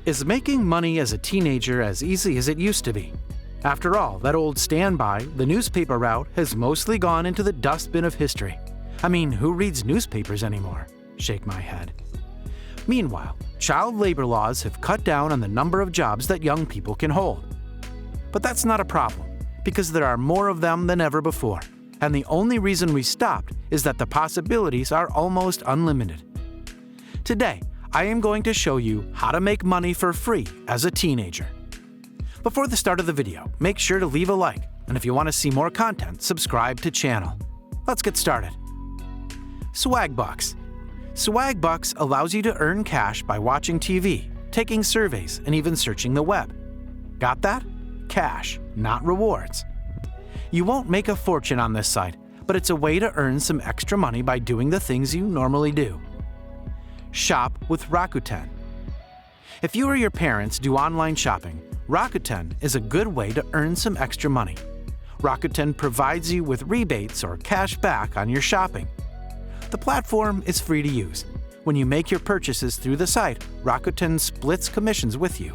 Is making money as a teenager as easy as it used to be? After all, that old standby, the newspaper route, has mostly gone into the dustbin of history. I mean, who reads newspapers anymore? Shake my head. Meanwhile, child labor laws have cut down on the number of jobs that young people can hold. But that's not a problem, because there are more of them than ever before, and the only reason we stopped is that the possibilities are almost unlimited. Today, I am going to show you how to make money for free as a teenager. Before the start of the video, make sure to leave a like, and if you want to see more content, subscribe to channel. Let's get started. Swagbucks. Swagbucks allows you to earn cash by watching TV, taking surveys, and even searching the web. Got that? Cash, not rewards. You won't make a fortune on this site, but it's a way to earn some extra money by doing the things you normally do. Shop with Rakuten. If you or your parents do online shopping, Rakuten is a good way to earn some extra money. Rakuten provides you with rebates or cash back on your shopping. The platform is free to use. When you make your purchases through the site, Rakuten splits commissions with you.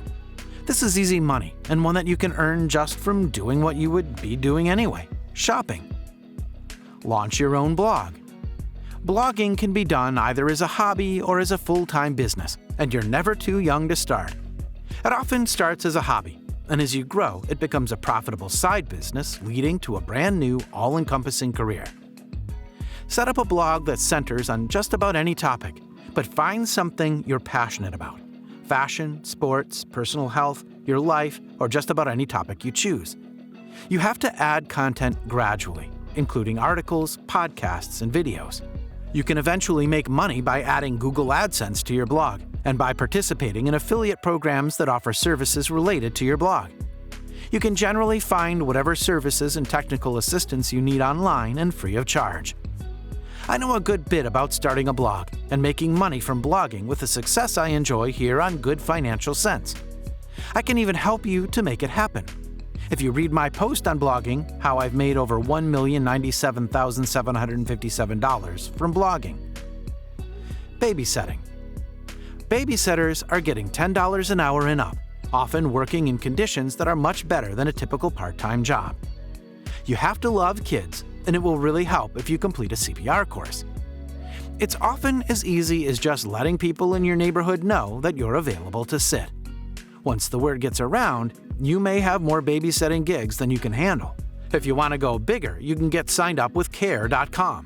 This is easy money and one that you can earn just from doing what you would be doing anyway, shopping. Launch your own blog. Blogging can be done either as a hobby or as a full-time business, and you're never too young to start. It often starts as a hobby, and as you grow, it becomes a profitable side business leading to a brand new, all-encompassing career. Set up a blog that centers on just about any topic, but find something you're passionate about. Fashion, sports, personal health, your life, or just about any topic you choose. You have to add content gradually, including articles, podcasts, and videos. You can eventually make money by adding Google AdSense to your blog and by participating in affiliate programs that offer services related to your blog. You can generally find whatever services and technical assistance you need online and free of charge. I know a good bit about starting a blog and making money from blogging with the success I enjoy here on Good Financial Sense. I can even help you to make it happen. If you read my post on blogging, how I've made over $1,097,757 from blogging. Babysitting. Babysitters are getting $10 an hour and up, often working in conditions that are much better than a typical part-time job. You have to love kids, and it will really help if you complete a CPR course. It's often as easy as just letting people in your neighborhood know that you're available to sit. Once the word gets around, you may have more babysitting gigs than you can handle. If you want to go bigger, you can get signed up with Care.com.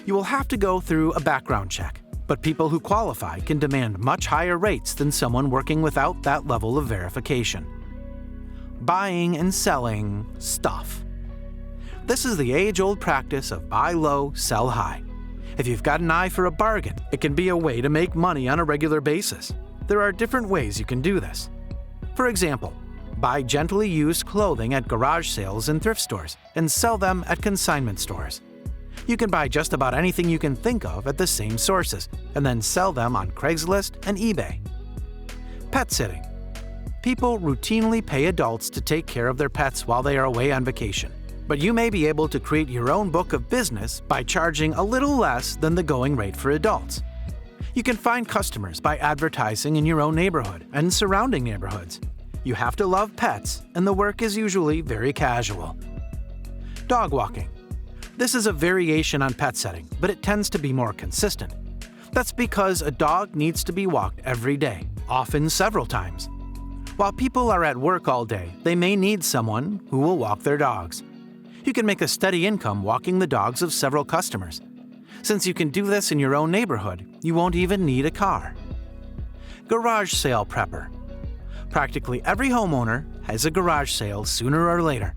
You will have to go through a background check, but people who qualify can demand much higher rates than someone working without that level of verification. Buying and selling stuff. This is the age-old practice of buy low, sell high. If you've got an eye for a bargain, it can be a way to make money on a regular basis. There are different ways you can do this. For example, buy gently used clothing at garage sales and thrift stores and sell them at consignment stores. You can buy just about anything you can think of at the same sources and then sell them on Craigslist and eBay. Pet sitting. People routinely pay adults to take care of their pets while they are away on vacation. But you may be able to create your own book of business by charging a little less than the going rate for adults. You can find customers by advertising in your own neighborhood and surrounding neighborhoods. You have to love pets, and the work is usually very casual. Dog walking. This is a variation on pet sitting, but it tends to be more consistent. That's because a dog needs to be walked every day, often several times. While people are at work all day, they may need someone who will walk their dogs. You can make a steady income walking the dogs of several customers. Since you can do this in your own neighborhood, you won't even need a car. Garage sale prepper. Practically every homeowner has a garage sale sooner or later.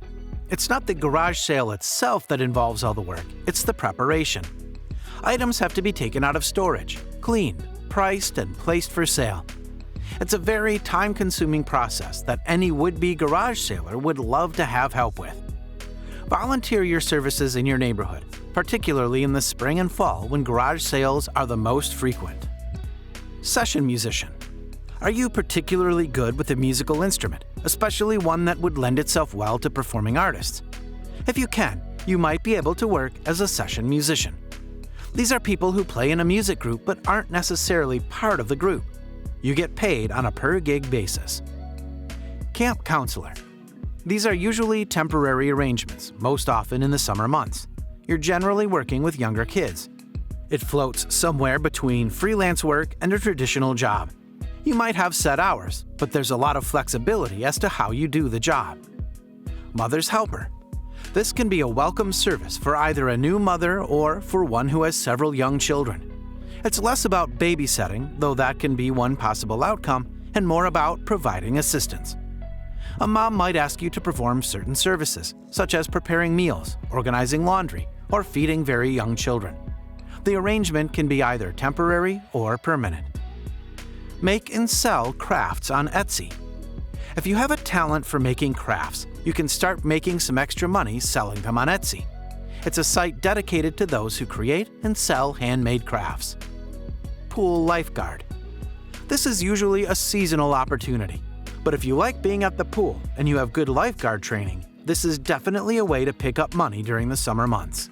It's not the garage sale itself that involves all the work, it's the preparation. Items have to be taken out of storage, cleaned, priced, and placed for sale. It's a very time-consuming process that any would-be garage saler would love to have help with. Volunteer your services in your neighborhood, particularly in the spring and fall when garage sales are the most frequent. Session musician. Are you particularly good with a musical instrument, especially one that would lend itself well to performing artists? If you can, you might be able to work as a session musician. These are people who play in a music group but aren't necessarily part of the group. You get paid on a per-gig basis. Camp counselor. These are usually temporary arrangements, most often in the summer months. You're generally working with younger kids. It floats somewhere between freelance work and a traditional job. You might have set hours, but there's a lot of flexibility as to how you do the job. Mother's helper. This can be a welcome service for either a new mother or for one who has several young children. It's less about babysitting, though that can be one possible outcome, and more about providing assistance. A mom might ask you to perform certain services, such as preparing meals, organizing laundry, or feeding very young children. The arrangement can be either temporary or permanent. Make and sell crafts on Etsy. If you have a talent for making crafts, you can start making some extra money selling them on Etsy. It's a site dedicated to those who create and sell handmade crafts. Pool lifeguard. This is usually a seasonal opportunity, but if you like being at the pool and you have good lifeguard training, this is definitely a way to pick up money during the summer months.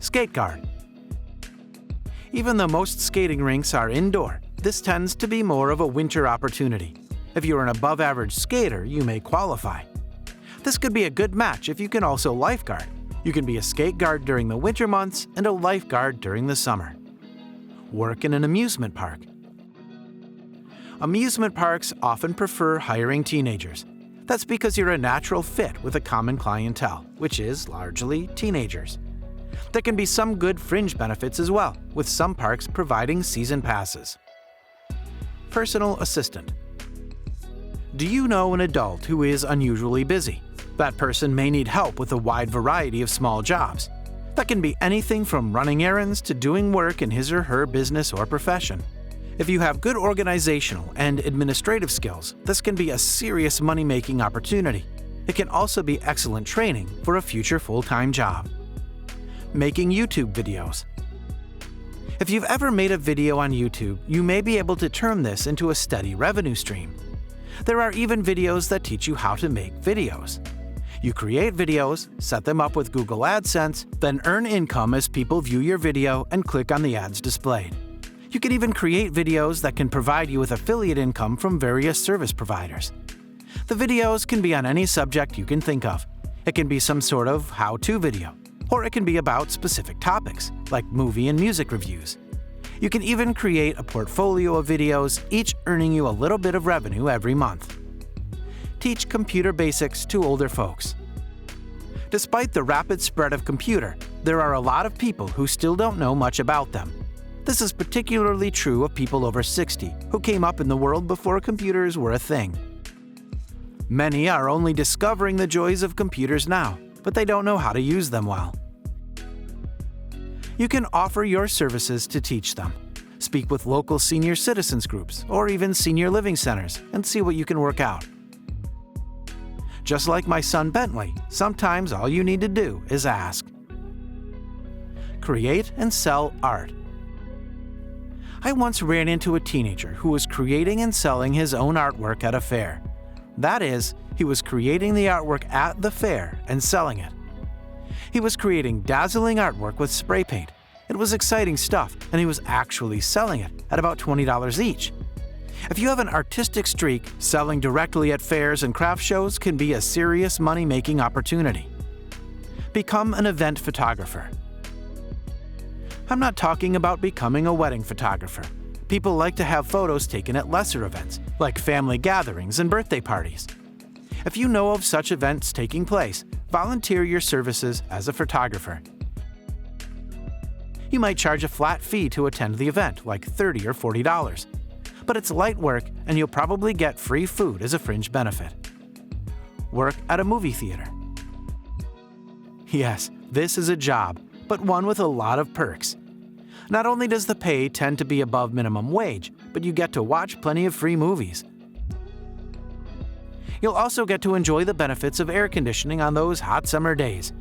Skate guard. Even though most skating rinks are indoor, this tends to be more of a winter opportunity. If you're an above-average skater, you may qualify. This could be a good match if you can also lifeguard. You can be a skate guard during the winter months and a lifeguard during the summer. Work in an amusement park. Amusement parks often prefer hiring teenagers. That's because you're a natural fit with a common clientele, which is largely teenagers. There can be some good fringe benefits as well, with some parks providing season passes. Personal assistant. Do you know an adult who is unusually busy? That person may need help with a wide variety of small jobs. That can be anything from running errands to doing work in his or her business or profession. If you have good organizational and administrative skills, this can be a serious money-making opportunity. It can also be excellent training for a future full-time job. Making YouTube videos. If you've ever made a video on YouTube, you may be able to turn this into a steady revenue stream. There are even videos that teach you how to make videos. You create videos, set them up with Google AdSense, then earn income as people view your video and click on the ads displayed. You can even create videos that can provide you with affiliate income from various service providers. The videos can be on any subject you can think of. It can be some sort of how-to video, or it can be about specific topics, like movie and music reviews. You can even create a portfolio of videos, each earning you a little bit of revenue every month. Teach computer basics to older folks. Despite the rapid spread of computer, there are a lot of people who still don't know much about them. This is particularly true of people over 60 who came up in the world before computers were a thing. Many are only discovering the joys of computers now, but they don't know how to use them well. You can offer your services to teach them. Speak with local senior citizens groups or even senior living centers and see what you can work out. Just like my son Bentley, sometimes all you need to do is ask. Create and sell art. I once ran into a teenager who was creating and selling his own artwork at a fair. That is, he was creating the artwork at the fair and selling it. He was creating dazzling artwork with spray paint. It was exciting stuff, and he was actually selling it at about $20 each. If you have an artistic streak, selling directly at fairs and craft shows can be a serious money-making opportunity. Become an event photographer. I'm not talking about becoming a wedding photographer. People like to have photos taken at lesser events, like family gatherings and birthday parties. If you know of such events taking place, volunteer your services as a photographer. You might charge a flat fee to attend the event, like $30 or $40. But it's light work and you'll probably get free food as a fringe benefit. Work at a movie theater. Yes, this is a job, but one with a lot of perks. Not only does the pay tend to be above minimum wage, but you get to watch plenty of free movies. You'll also get to enjoy the benefits of air conditioning on those hot summer days.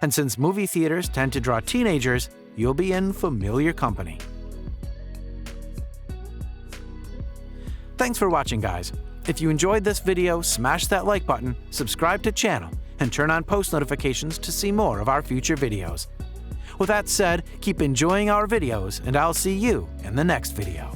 And since movie theaters tend to draw teenagers, you'll be in familiar company. Thanks for watching, guys. If you enjoyed this video, smash that like button, subscribe to channel, and turn on post notifications to see more of our future videos. With that said, Keep enjoying our videos, and I'll see you in the next video.